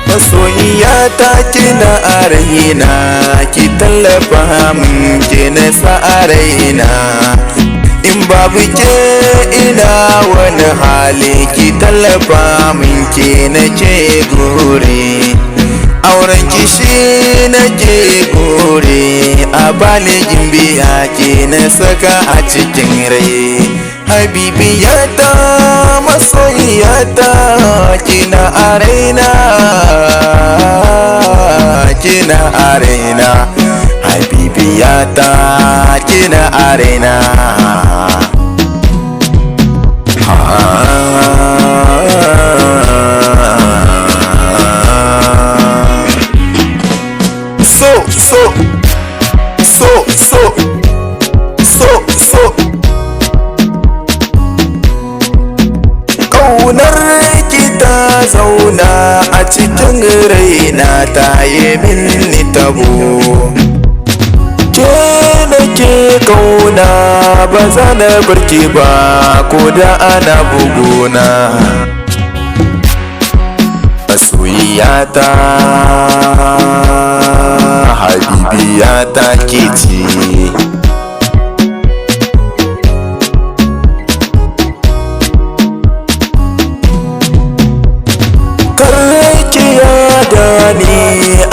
Masoyiya ta kina a raina, ki tallafa min kina sa a raina. In babu ke ina wani hali, ki tallafa min ke nake gore. Auren ki shi nake gore, a bani gimbiya ke na saka a cikin rai. Habibiyata, masoyiyata, kina a raina, kina a raina. Habibiyata, kina a raina. Ƙaunar ki ta zauna a cikin raina, ta yi mini tabo. Ke nake ƙauna, ba za na barki ba ko da ana buguna. Masoyiyata, habibiyata ke ce.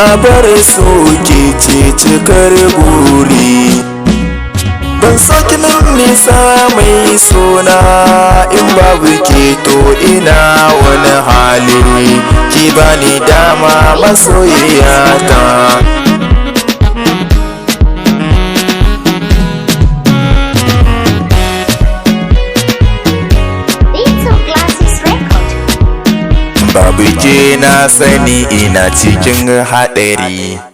A bar so ke ce cikar buri. Ban so ki min nisa mai suna, in babu ke to ina wani hali. Ki bani dama masoyiyata. Babu ke na sani ina cikin haɗari.